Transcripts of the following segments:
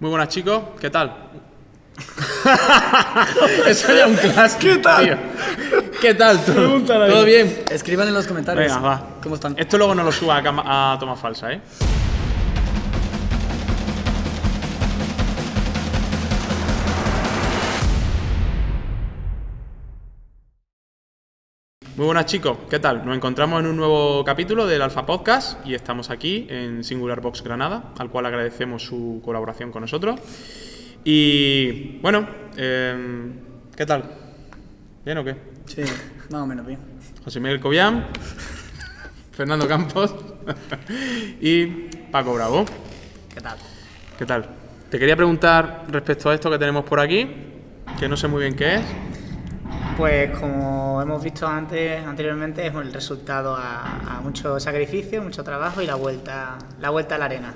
Muy buenas, chicos, ¿qué tal? Eso ya es un clásico. ¿Qué tal? Tío. ¿Qué tal? ¿Todo bien? Escriban en los comentarios. Venga, va. ¿Cómo están? Esto luego no lo suba a toma falsa, ¿eh? Muy buenas, chicos, ¿qué tal? Nos encontramos en un nuevo capítulo del Alfa Podcast y estamos aquí en Singular Box Granada, al cual agradecemos su colaboración con nosotros. Y bueno, ¿qué tal? ¿Bien o qué? Sí, más o menos bien. José Miguel Cobian, Fernando Campos y Paco Bravo. ¿Qué tal? ¿Qué tal? Te quería preguntar respecto a esto que tenemos por aquí, que no sé muy bien qué es. Pues como hemos visto anteriormente, es el resultado a mucho sacrificio, mucho trabajo y la vuelta a la arena.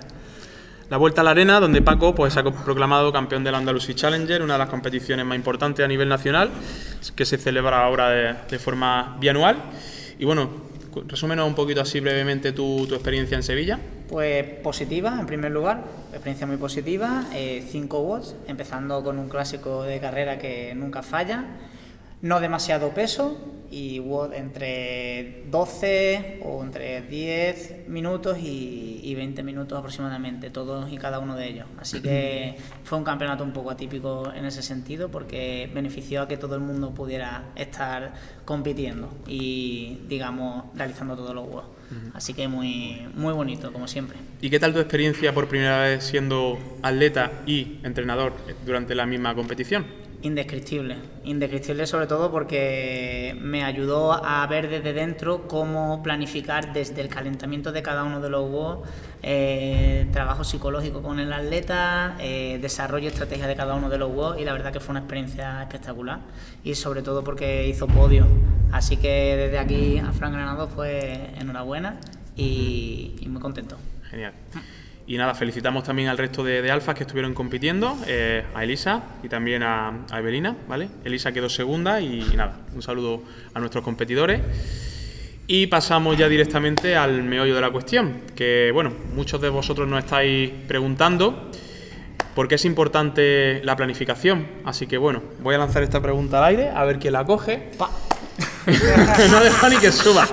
La Vuelta a la Arena, donde Paco pues, se ha proclamado campeón del Andalucía Challenger, una de las competiciones más importantes a nivel nacional, que se celebra ahora de forma bianual. Y bueno, resúmenos un poquito así brevemente tu experiencia en Sevilla. Pues positiva, en primer lugar, experiencia muy positiva, 5 watts, empezando con un clásico de carrera que nunca falla, no demasiado peso y watt entre 12 o entre 10 minutos y 20 minutos aproximadamente, todos y cada uno de ellos. Así que fue un campeonato un poco atípico en ese sentido porque benefició a que todo el mundo pudiera estar compitiendo y, digamos, realizando todos los watts. Así que muy, muy bonito, como siempre. ¿Y qué tal tu experiencia por primera vez siendo atleta y entrenador durante la misma competición? Indescriptible sobre todo porque me ayudó a ver desde dentro cómo planificar desde el calentamiento de cada uno de los WOD, trabajo psicológico con el atleta, desarrollo y estrategia de cada uno de los WOD y la verdad que fue una experiencia espectacular y sobre todo porque hizo podio, así que desde aquí a Fran Granados pues enhorabuena y muy contento. Genial. Y nada, felicitamos también al resto de alfas que estuvieron compitiendo, a Elisa y también a Evelina, ¿vale? Elisa quedó segunda y nada, un saludo a nuestros competidores. Y pasamos ya directamente al meollo de la cuestión, que bueno, muchos de vosotros nos estáis preguntando por qué es importante la planificación. Así que bueno, voy a lanzar esta pregunta al aire, a ver quién la coge. No deja ni que suba.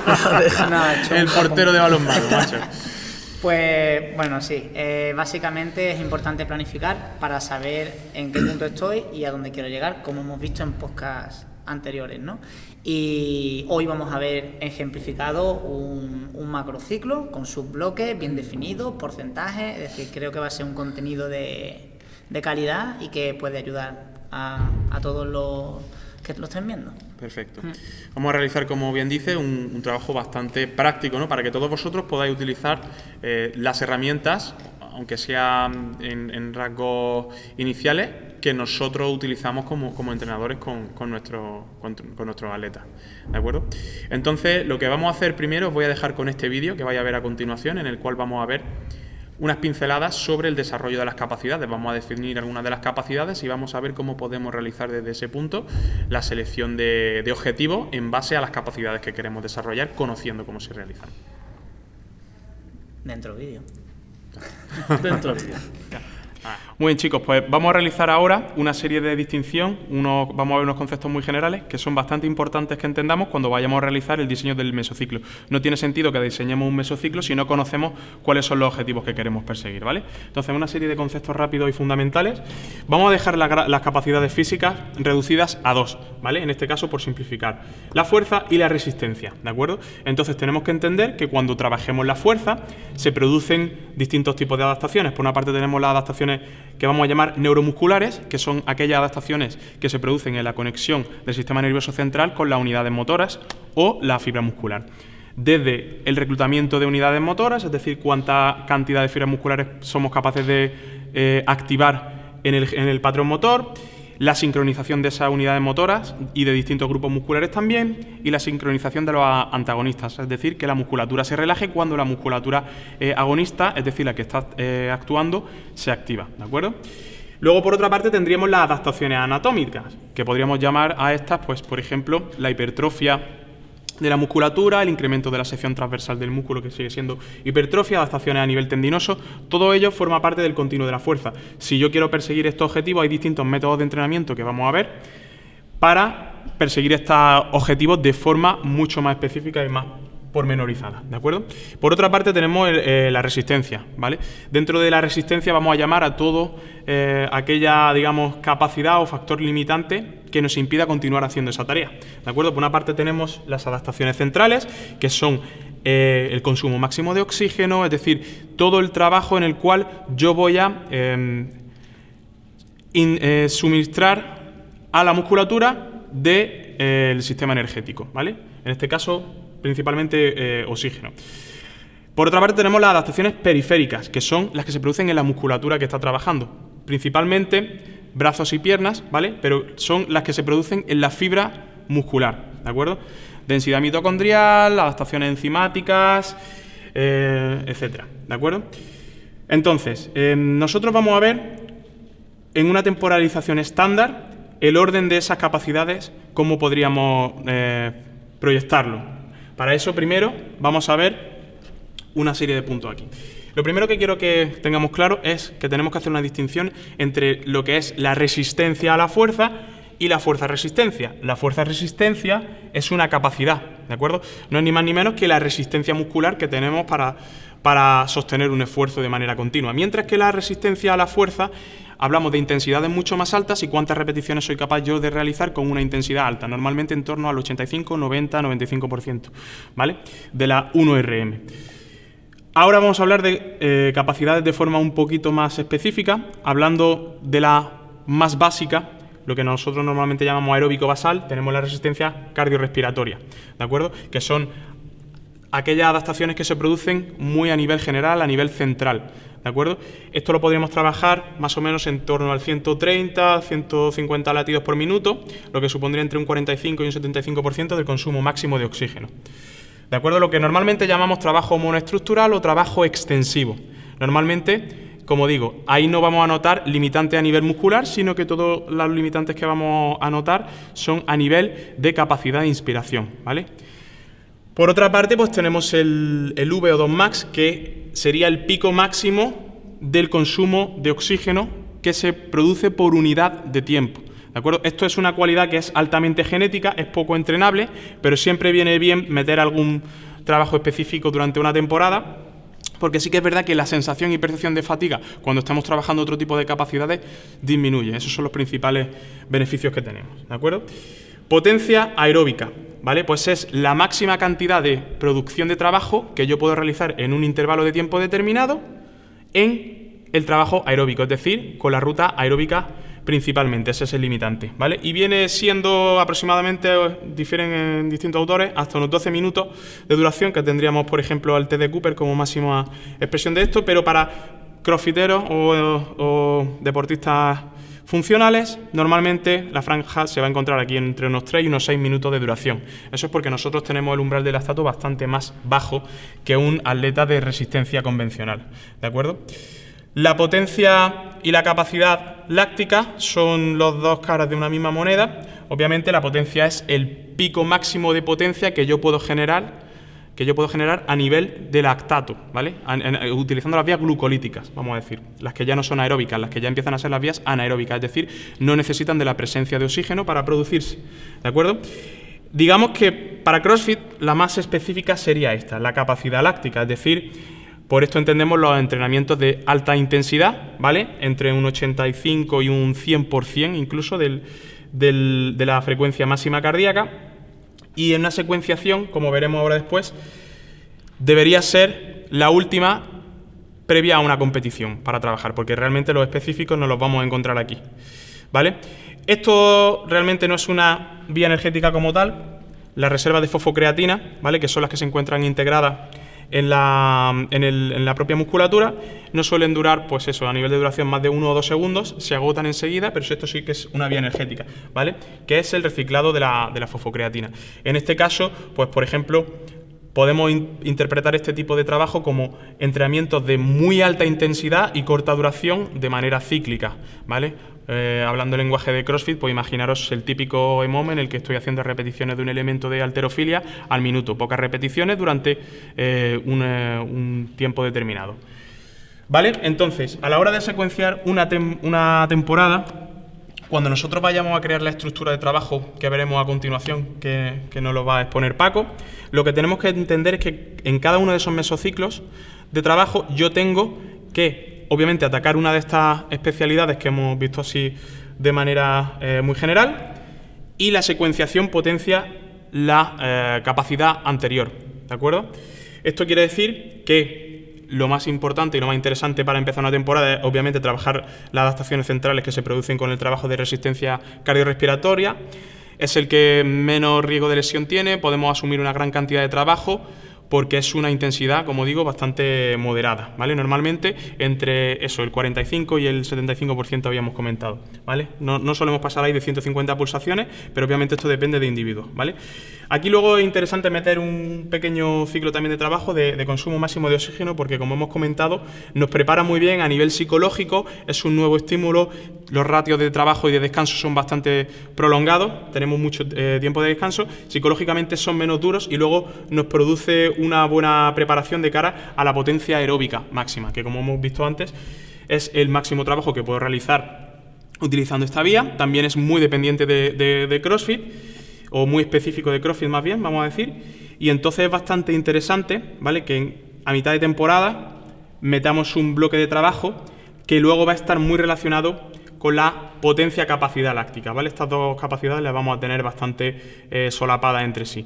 El portero de balonmano, macho. Pues bueno, sí, básicamente es importante planificar para saber en qué punto estoy y a dónde quiero llegar, como hemos visto en podcasts anteriores, ¿no? Y hoy vamos a ver ejemplificado un macrociclo con sus bloques bien definidos, porcentajes, es decir, creo que va a ser un contenido de calidad y que puede ayudar a todos los que lo estén viendo. Perfecto. Vamos a realizar, como bien dice, un trabajo bastante práctico, ¿no? Para que todos vosotros podáis utilizar las herramientas, aunque sean en rasgos iniciales, que nosotros utilizamos como entrenadores con nuestros atletas. ¿De acuerdo? Entonces, lo que vamos a hacer primero, os voy a dejar con este vídeo que vais a ver a continuación, en el cual vamos a ver unas pinceladas sobre el desarrollo de las capacidades. Vamos a definir algunas de las capacidades y vamos a ver cómo podemos realizar desde ese punto la selección de objetivos en base a las capacidades que queremos desarrollar, conociendo cómo se realizan. Dentro vídeo. Dentro vídeo. Muy bien, chicos, pues vamos a realizar ahora una serie de distinción, vamos a ver unos conceptos muy generales que son bastante importantes que entendamos cuando vayamos a realizar el diseño del mesociclo. No tiene sentido que diseñemos un mesociclo si no conocemos cuáles son los objetivos que queremos perseguir, ¿vale? Entonces, una serie de conceptos rápidos y fundamentales. Vamos a dejar las capacidades físicas reducidas a dos, ¿vale? En este caso, por simplificar, la fuerza y la resistencia, ¿de acuerdo? Entonces, tenemos que entender que cuando trabajemos la fuerza, se producen distintos tipos de adaptaciones. Por una parte, tenemos las adaptaciones que vamos a llamar neuromusculares, que son aquellas adaptaciones que se producen en la conexión del sistema nervioso central con las unidades motoras o la fibra muscular. Desde el reclutamiento de unidades motoras, es decir, cuánta cantidad de fibras musculares somos capaces de activar en el patrón motor, la sincronización de esas unidades motoras y de distintos grupos musculares también, y la sincronización de los antagonistas, es decir, que la musculatura se relaje cuando la musculatura agonista, es decir, la que está actuando, se activa, ¿de acuerdo? Luego, por otra parte, tendríamos las adaptaciones anatómicas, que podríamos llamar a estas, pues, por ejemplo, la hipertrofia de la musculatura, el incremento de la sección transversal del músculo, que sigue siendo hipertrofia, adaptaciones a nivel tendinoso, todo ello forma parte del continuo de la fuerza. Si yo quiero perseguir estos objetivos, hay distintos métodos de entrenamiento que vamos a ver para perseguir estos objetivos de forma mucho más específica y más pormenorizada, ¿de acuerdo? Por otra parte tenemos la resistencia, ¿vale? Dentro de la resistencia vamos a llamar a todo aquella, digamos, capacidad o factor limitante que nos impida continuar haciendo esa tarea, ¿de acuerdo? Por una parte tenemos las adaptaciones centrales, que son el consumo máximo de oxígeno, es decir, todo el trabajo en el cual yo voy a suministrar a la musculatura del sistema energético, ¿vale? En este caso, principalmente oxígeno. Por otra parte tenemos las adaptaciones periféricas, que son las que se producen en la musculatura que está trabajando, principalmente brazos y piernas, ¿vale? Pero son las que se producen en la fibra muscular, ¿de acuerdo? Densidad mitocondrial, adaptaciones enzimáticas, etcétera, ¿de acuerdo? Entonces, nosotros vamos a ver en una temporalización estándar el orden de esas capacidades, cómo podríamos proyectarlo. Para eso, primero, vamos a ver una serie de puntos aquí. Lo primero que quiero que tengamos claro es que tenemos que hacer una distinción entre lo que es la resistencia a la fuerza y la fuerza-resistencia. La fuerza-resistencia es una capacidad, ¿de acuerdo? No es ni más ni menos que la resistencia muscular que tenemos para sostener un esfuerzo de manera continua. Mientras que la resistencia a la fuerza, hablamos de intensidades mucho más altas y cuántas repeticiones soy capaz yo de realizar con una intensidad alta, normalmente en torno al 85, 90, 95%, ¿vale? De la 1RM. Ahora vamos a hablar de capacidades de forma un poquito más específica, hablando de la más básica, lo que nosotros normalmente llamamos aeróbico basal. Tenemos la resistencia cardiorrespiratoria, ¿de acuerdo? Que son aquellas adaptaciones que se producen muy a nivel general, a nivel central, ¿de acuerdo? Esto lo podríamos trabajar más o menos en torno al 130, 150 latidos por minuto, lo que supondría entre un 45 y un 75% del consumo máximo de oxígeno. ¿De acuerdo? Lo que normalmente llamamos trabajo monoestructural o trabajo extensivo. Normalmente, como digo, ahí no vamos a notar limitantes a nivel muscular, sino que todos los limitantes que vamos a notar son a nivel de capacidad de inspiración, ¿vale? Por otra parte, pues tenemos el VO2 max, que sería el pico máximo del consumo de oxígeno que se produce por unidad de tiempo. ¿De acuerdo? Esto es una cualidad que es altamente genética, es poco entrenable, pero siempre viene bien meter algún trabajo específico durante una temporada, porque sí que es verdad que la sensación y percepción de fatiga cuando estamos trabajando otro tipo de capacidades disminuye. Esos son los principales beneficios que tenemos, ¿de acuerdo? Potencia aeróbica, ¿vale? Pues es la máxima cantidad de producción de trabajo que yo puedo realizar en un intervalo de tiempo determinado en el trabajo aeróbico, es decir, con la ruta aeróbica principalmente. Ese es el limitante, ¿vale? Y viene siendo aproximadamente, difieren en distintos autores, hasta unos 12 minutos de duración, que tendríamos, por ejemplo, al TD Cooper como máxima expresión de esto, pero para crossfiteros o deportistas funcionales, normalmente la franja se va a encontrar aquí entre unos 3 y unos 6 minutos de duración. Eso es porque nosotros tenemos el umbral de lactato bastante más bajo que un atleta de resistencia convencional, ¿de acuerdo? La potencia y la capacidad láctica son los dos caras de una misma moneda. Obviamente la potencia es el pico máximo de potencia que yo puedo generar a nivel de lactato, ¿vale? Utilizando las vías glucolíticas, vamos a decir, las que ya no son aeróbicas, las que ya empiezan a ser las vías anaeróbicas, es decir, no necesitan de la presencia de oxígeno para producirse, ¿de acuerdo? Digamos que para CrossFit la más específica sería esta, la capacidad láctica, es decir, por esto entendemos los entrenamientos de alta intensidad, ¿vale? Entre un 85 y un 100% incluso de la frecuencia máxima cardíaca. Y en una secuenciación, como veremos ahora después, debería ser la última previa a una competición para trabajar, porque realmente los específicos no los vamos a encontrar aquí, ¿vale? Esto realmente no es una vía energética como tal. Las reservas de fosfocreatina, ¿vale? Que son las que se encuentran integradas en la propia musculatura, no suelen durar, pues eso, a nivel de duración más de 1 o 2 segundos, se agotan enseguida, pero esto sí que es una vía energética, ¿vale? Que es el reciclado de la fosfocreatina. En este caso, pues por ejemplo, podemos interpretar este tipo de trabajo como entrenamientos de muy alta intensidad y corta duración de manera cíclica, ¿vale? Hablando el lenguaje de CrossFit, pues imaginaros el típico EMOM en el que estoy haciendo repeticiones de un elemento de halterofilia al minuto, pocas repeticiones durante un tiempo determinado. ¿Vale? Entonces, a la hora de secuenciar una temporada, cuando nosotros vayamos a crear la estructura de trabajo que veremos a continuación, que nos lo va a exponer Paco, lo que tenemos que entender es que en cada uno de esos mesociclos de trabajo yo tengo que, obviamente, atacar una de estas especialidades que hemos visto así de manera muy general, y la secuenciación potencia la capacidad anterior, ¿de acuerdo? Esto quiere decir que lo más importante y lo más interesante para empezar una temporada es, obviamente, trabajar las adaptaciones centrales que se producen con el trabajo de resistencia cardiorrespiratoria. Es el que menos riesgo de lesión tiene, podemos asumir una gran cantidad de trabajo porque es una intensidad, como digo, bastante moderada, ¿vale? Normalmente entre eso, el 45 y el 75% habíamos comentado, ¿vale? No solemos pasar ahí de 150 pulsaciones, pero obviamente esto depende de individuos, ¿vale? Aquí luego es interesante meter un pequeño ciclo también de trabajo de consumo máximo de oxígeno, porque como hemos comentado, nos prepara muy bien a nivel psicológico, es un nuevo estímulo, los ratios de trabajo y de descanso son bastante prolongados, tenemos mucho tiempo de descanso, psicológicamente son menos duros y luego nos produce una buena preparación de cara a la potencia aeróbica máxima, que como hemos visto antes, es el máximo trabajo que puedo realizar utilizando esta vía. También es muy dependiente de CrossFit, o muy específico de CrossFit más bien, vamos a decir, y entonces es bastante interesante, ¿vale?, que a mitad de temporada metamos un bloque de trabajo que luego va a estar muy relacionado con la potencia-capacidad láctica, ¿vale? Estas dos capacidades las vamos a tener bastante solapadas entre sí.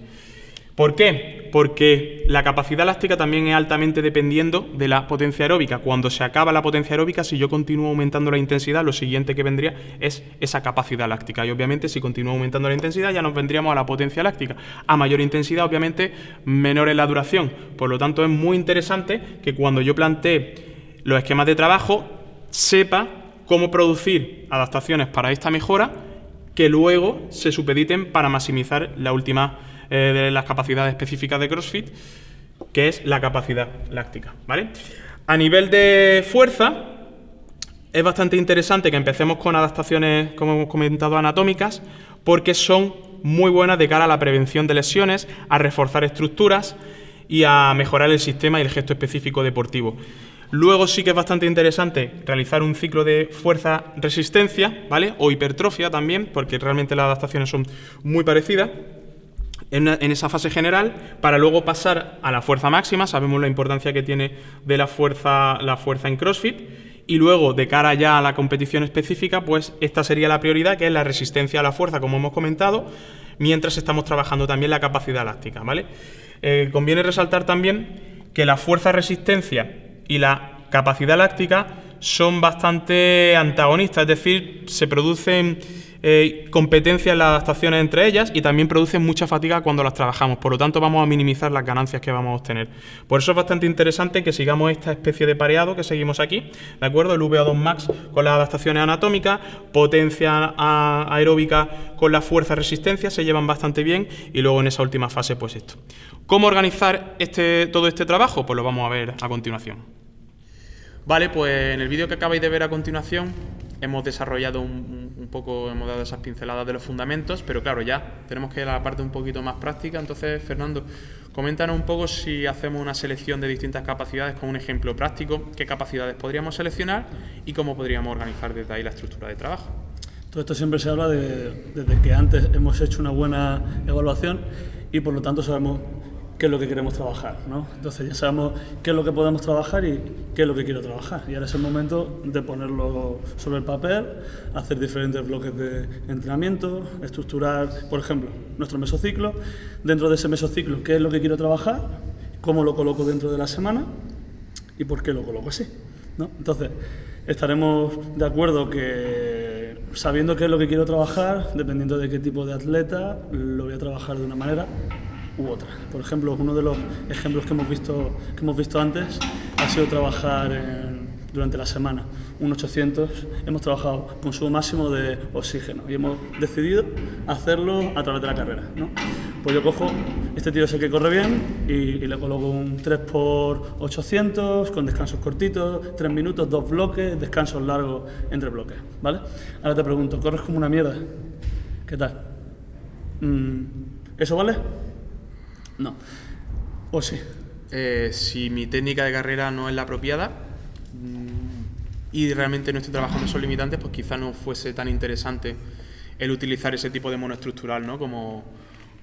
¿Por qué? Porque la capacidad láctica también es altamente dependiendo de la potencia aeróbica. Cuando se acaba la potencia aeróbica, si yo continúo aumentando la intensidad, lo siguiente que vendría es esa capacidad láctica. Y obviamente, si continúo aumentando la intensidad, ya nos vendríamos a la potencia láctica. A mayor intensidad, obviamente, menor es la duración. Por lo tanto, es muy interesante que cuando yo plantee los esquemas de trabajo, sepa cómo producir adaptaciones para esta mejora que luego se supediten para maximizar la última de las capacidades específicas de CrossFit, que es la capacidad láctica, ¿vale? A nivel de fuerza, es bastante interesante que empecemos con adaptaciones, como hemos comentado, anatómicas, porque son muy buenas de cara a la prevención de lesiones, a reforzar estructuras y a mejorar el sistema y el gesto específico deportivo. Luego sí que es bastante interesante realizar un ciclo de fuerza-resistencia, ¿vale?, o hipertrofia también, porque realmente las adaptaciones son muy parecidas en esa fase general, para luego pasar a la fuerza máxima. Sabemos la importancia que tiene de la fuerza en CrossFit, y luego de cara ya a la competición específica, pues esta sería la prioridad, que es la resistencia a la fuerza, como hemos comentado, mientras estamos trabajando también la capacidad láctica, ¿vale? Conviene resaltar también que la fuerza-resistencia y la capacidad láctica son bastante antagonistas, es decir, se producen competencias en las adaptaciones entre ellas y también producen mucha fatiga cuando las trabajamos. Por lo tanto, vamos a minimizar las ganancias que vamos a obtener. Por eso es bastante interesante que sigamos esta especie de pareado que seguimos aquí, ¿de acuerdo? El VO2 max con las adaptaciones anatómicas, potencia aeróbica con la fuerza-resistencia, se llevan bastante bien, y luego en esa última fase, pues esto. ¿Cómo organizar todo este trabajo? Pues lo vamos a ver a continuación. Vale, pues en el vídeo que acabáis de ver a continuación hemos desarrollado un poco, hemos dado esas pinceladas de los fundamentos, pero claro, ya tenemos que ir a la parte un poquito más práctica. Entonces, Fernando, coméntanos un poco, si hacemos una selección de distintas capacidades con un ejemplo práctico, qué capacidades podríamos seleccionar y cómo podríamos organizar desde ahí la estructura de trabajo. Todo esto siempre se habla desde que antes hemos hecho una buena evaluación y por lo tanto sabemos qué es lo que queremos trabajar, ¿no? Entonces ya sabemos qué es lo que podemos trabajar y qué es lo que quiero trabajar. Y ahora es el momento de ponerlo sobre el papel, hacer diferentes bloques de entrenamiento, estructurar, por ejemplo, nuestro mesociclo. Dentro de ese mesociclo, qué es lo que quiero trabajar, cómo lo coloco dentro de la semana y por qué lo coloco así, ¿no? Entonces, estaremos de acuerdo que, sabiendo qué es lo que quiero trabajar, dependiendo de qué tipo de atleta, lo voy a trabajar de una manera u otra. Por ejemplo, uno de los ejemplos que hemos visto antes ha sido trabajar durante la semana un 800. Hemos trabajado consumo máximo de oxígeno y hemos decidido hacerlo a través de la carrera, ¿no? Pues yo cojo, este tío sé que corre bien y le coloco un 3x800 con descansos cortitos, 3 minutos, 2 bloques, descansos largos entre bloques, ¿vale? Ahora te pregunto, ¿corres como una mierda? ¿Qué tal? ¿Eso vale? No. ¿O sí? Si mi técnica de carrera no es la apropiada y realmente no estoy trabajando esos limitantes, pues quizá no fuese tan interesante el utilizar ese tipo de monoestructural, ¿no?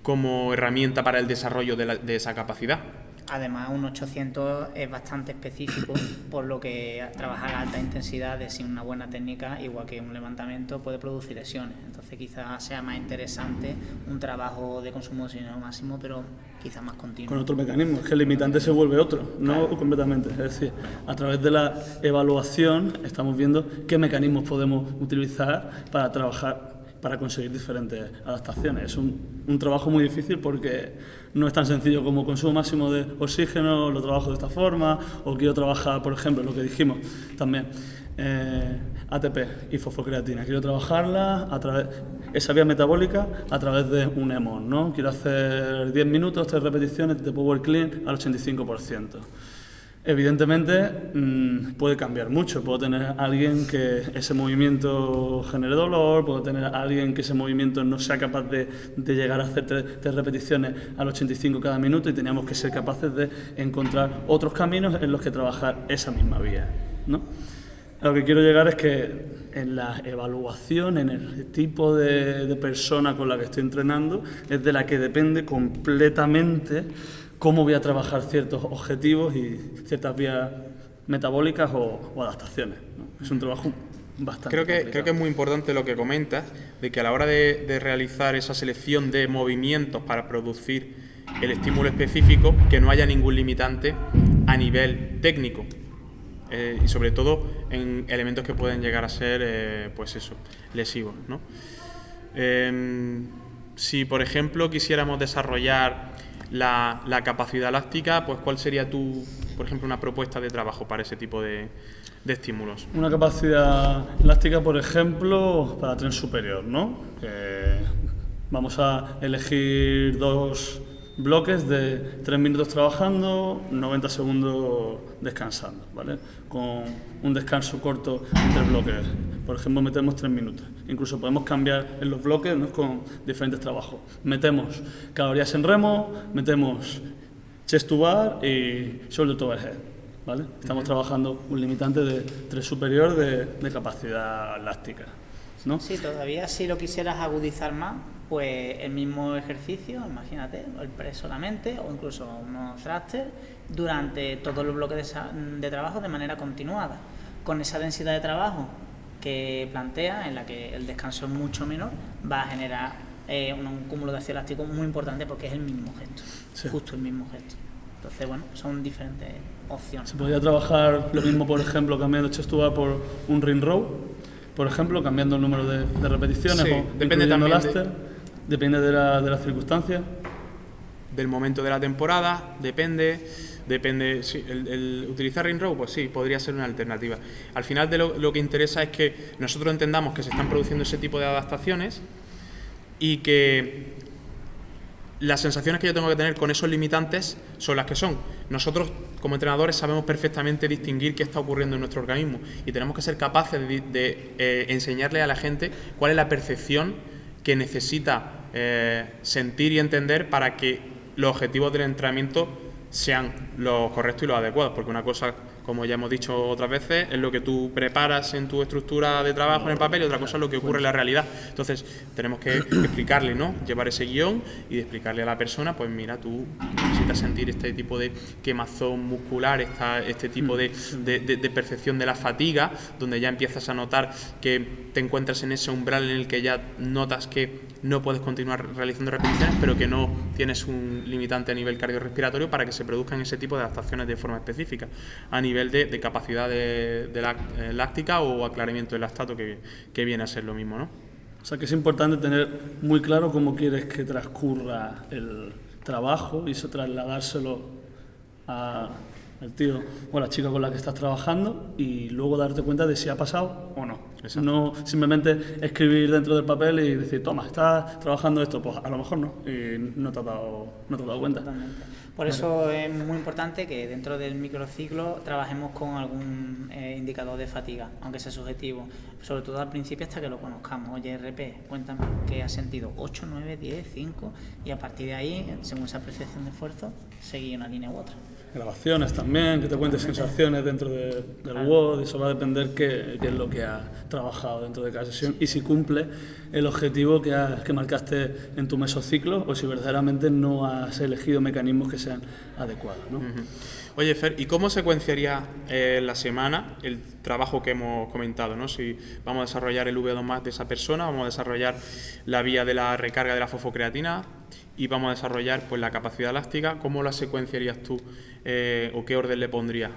como herramienta para el desarrollo de esa capacidad. Además, un 800 es bastante específico, por lo que trabajar a alta intensidad sin una buena técnica, igual que un levantamiento, puede producir lesiones. Entonces quizás sea más interesante un trabajo de consumo de oxígeno máximo, pero quizás más continuo. Con otro mecanismo, es que el limitante se vuelve otro, no completamente. Es decir, a través de la evaluación estamos viendo qué mecanismos podemos utilizar para trabajar, para conseguir diferentes adaptaciones. Es un trabajo muy difícil porque no es tan sencillo como consumo máximo de oxígeno, lo trabajo de esta forma, o quiero trabajar, por ejemplo, lo que dijimos también, ATP y fosfocreatina. Quiero trabajarla a través, esa vía metabólica a través de un EMON, ¿no? Quiero hacer 10 minutos, 3 repeticiones de Power Clean al 85%. Evidentemente puede cambiar mucho, puedo tener a alguien que ese movimiento genere dolor, puedo tener a alguien que ese movimiento no sea capaz de llegar a hacer 3 repeticiones al 85 cada minuto y teníamos que ser capaces de encontrar otros caminos en los que trabajar esa misma vía, ¿no? A lo que quiero llegar es que en la evaluación, en el tipo de persona con la que estoy entrenando, es de la que depende completamente cómo voy a trabajar ciertos objetivos y ciertas vías metabólicas o adaptaciones, ¿no? Es un trabajo bastante complicado. Creo que es muy importante lo que comentas, de que a la hora de realizar esa selección de movimientos para producir el estímulo específico, que no haya ningún limitante a nivel técnico. Y sobre todo en elementos que pueden llegar a ser, pues eso, lesivos, ¿no? Si, por ejemplo, quisiéramos desarrollar la capacidad láctica, pues ¿cuál sería por ejemplo, una propuesta de trabajo para ese tipo de estímulos? Una capacidad elástica, por ejemplo, para tren superior, ¿no? Que vamos a elegir 2 bloques de 3 minutos trabajando, 90 segundos descansando, ¿vale? Con un descanso corto entre bloques. Por ejemplo, metemos 3 minutos. Incluso podemos cambiar en los bloques, ¿no? Con diferentes trabajos. Metemos calorías en remo, metemos chest to bar y shoulder to overhead, ¿vale? Estamos trabajando un limitante de tren superior de capacidad láctica, ¿no? Sí, todavía si lo quisieras agudizar más, pues el mismo ejercicio, imagínate, el press solamente o incluso unos thrusters durante todos los bloques de trabajo de manera continuada. Con esa densidad de trabajo que plantea, en la que el descanso es mucho menor, va a generar un cúmulo de ácido láctico muy importante porque es el mismo gesto, sí. Justo el mismo gesto. Entonces, bueno, son diferentes opciones. Se podría trabajar lo mismo, por ejemplo, cambiando chest to bar por un ring row, por ejemplo, cambiando el número de repeticiones, sí, o depende también depende de las circunstancias. Del momento de la temporada, depende sí, el utilizar ring row, pues sí, podría ser una alternativa. Al final de lo que interesa es que nosotros entendamos que se están produciendo ese tipo de adaptaciones y que las sensaciones que yo tengo que tener con esos limitantes son las que son. Nosotros, como entrenadores, sabemos perfectamente distinguir qué está ocurriendo en nuestro organismo y tenemos que ser capaces de enseñarle a la gente cuál es la percepción que necesita sentir y entender para que los objetivos del entrenamiento sean los correctos y los adecuados, porque una cosa, como ya hemos dicho otras veces, es lo que tú preparas en tu estructura de trabajo en el papel y otra cosa es lo que ocurre en la realidad. Entonces tenemos que explicarle, ¿no? Llevar ese guión y explicarle a la persona, pues mira, tú necesitas sentir este tipo de quemazón muscular, este tipo de percepción de la fatiga, donde ya empiezas a notar que te encuentras en ese umbral en el que ya notas que no puedes continuar realizando repeticiones, pero que no tienes un limitante a nivel cardiorrespiratorio para que se produzcan ese tipo de adaptaciones de forma específica a nivel de capacidad láctica o aclaramiento del lactato, que viene a ser lo mismo, ¿no? O sea que es importante tener muy claro cómo quieres que transcurra el trabajo y eso trasladárselo a el tío o la chica con la que estás trabajando y luego darte cuenta de si ha pasado o no. Exacto. No simplemente escribir dentro del papel y decir, toma, estás trabajando esto, pues a lo mejor no, y no te has dado cuenta. Totalmente. Por eso es muy importante que dentro del microciclo trabajemos con algún indicador de fatiga, aunque sea subjetivo, sobre todo al principio hasta que lo conozcamos. Oye, RP, cuéntame qué has sentido, 8, 9, 10, 5, y a partir de ahí, según esa percepción de esfuerzo, seguir una línea u otra. Grabaciones también, que te cuentes sensaciones dentro del WOD, eso va a depender qué es lo que has trabajado dentro de cada sesión y si cumple el objetivo que marcaste en tu mesociclo o si verdaderamente no has elegido mecanismos que sean adecuados, ¿no? Oye, Fer, ¿y cómo secuenciaría la semana el trabajo que hemos comentado, ¿no? Si vamos a desarrollar el V2 de esa persona, vamos a desarrollar la vía de la recarga de la fosfocreatina y vamos a desarrollar pues la capacidad elástica, ¿cómo la secuenciarías tú o qué orden le pondrías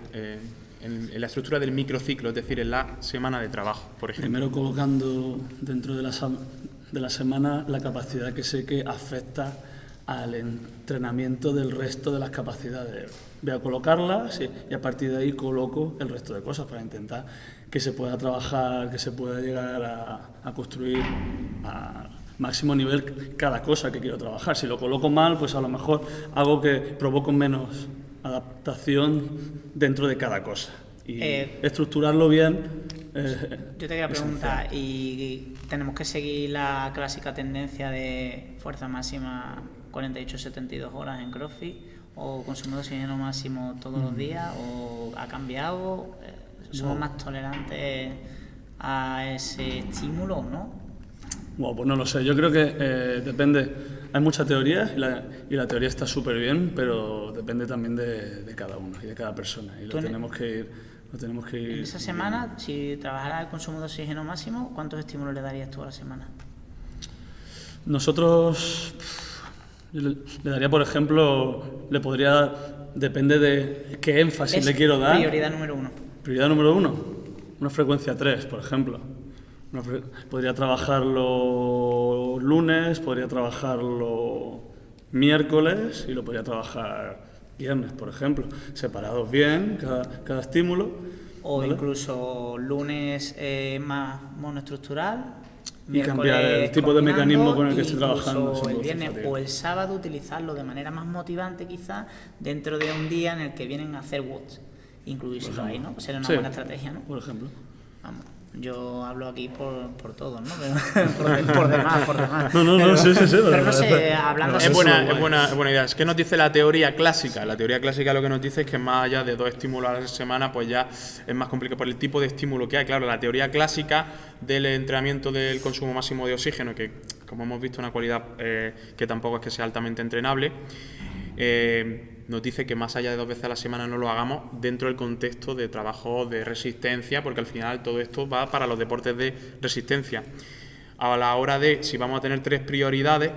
en la estructura del microciclo, es decir, en la semana de trabajo, por ejemplo? Primero colocando dentro de la semana la capacidad que sé que afecta al entrenamiento del resto de las capacidades. Voy a colocarlas y a partir de ahí coloco el resto de cosas para intentar que se pueda trabajar, que se pueda llegar a construir a máximo nivel cada cosa que quiero trabajar. Si lo coloco mal, pues a lo mejor hago que provoco menos adaptación dentro de cada cosa. Y estructurarlo bien. Yo te quería preguntar, ¿y tenemos que seguir la clásica tendencia de fuerza máxima 48-72 horas en CrossFit o consumo de oxígeno máximo todos los días o ha cambiado? ¿Somos más tolerantes a ese estímulo o no? Bueno, pues no lo sé, yo creo que depende, hay mucha teoría y la teoría está súper bien, pero depende también de cada uno y de cada persona y lo tenemos que ir. En esa semana, si trabajaras el consumo de oxígeno máximo, ¿cuántos estímulos le darías tú a la semana? Nosotros le daría, por ejemplo, le podría dar, depende de qué énfasis le quiero dar. Prioridad número 1. Prioridad número 1, una frecuencia 3, por ejemplo. Podría trabajarlo lunes, podría trabajarlo miércoles y lo podría trabajar viernes, por ejemplo, separados bien cada estímulo. O ¿vale? Incluso lunes más monoestructural, y cambiar el tipo de mecanismo con el que estoy trabajando. El viernes o el sábado utilizarlo de manera más motivante quizás dentro de un día en el que vienen a hacer watts. Incluírselo ahí, ¿no? Sería una buena estrategia, ¿no? Por ejemplo. Vamos. Yo hablo aquí por todos, ¿no? por demás. No, sí. Pero no sé, hablando es buena idea. Es que nos dice la teoría clásica. La teoría clásica lo que nos dice es que más allá de 2 estímulos a la semana, pues ya es más complicado por el tipo de estímulo que hay. Claro, la teoría clásica del entrenamiento del consumo máximo de oxígeno, que como hemos visto, una cualidad que tampoco es que sea altamente entrenable, nos dice que más allá de 2 veces a la semana no lo hagamos dentro del contexto de trabajo de resistencia, porque al final todo esto va para los deportes de resistencia. A la hora de, si vamos a tener 3 prioridades,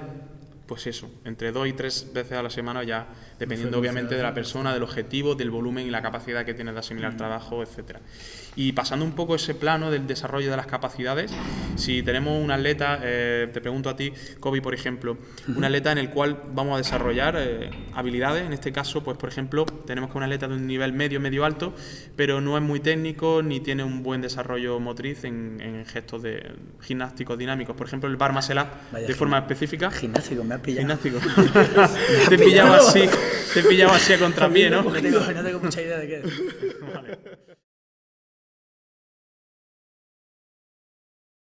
pues eso, entre 2 y 3 veces a la semana ya, dependiendo obviamente de la persona, del objetivo, del volumen y la capacidad que tienes de asimilar trabajo, etcétera. Y pasando un poco ese plano del desarrollo de las capacidades, si tenemos un atleta, te pregunto a ti, Kobe, por ejemplo, un atleta en el cual vamos a desarrollar habilidades, en este caso, pues por ejemplo, tenemos que un atleta de un nivel medio alto, pero no es muy técnico ni tiene un buen desarrollo motriz en gestos de gimnásticos dinámicos. Por ejemplo, el bar muscle up de forma específica. Gimnástico, me has pillado. Gimnástico. Te he pillado así a contrapié, ¿no? No tengo mucha idea de qué es. Vale.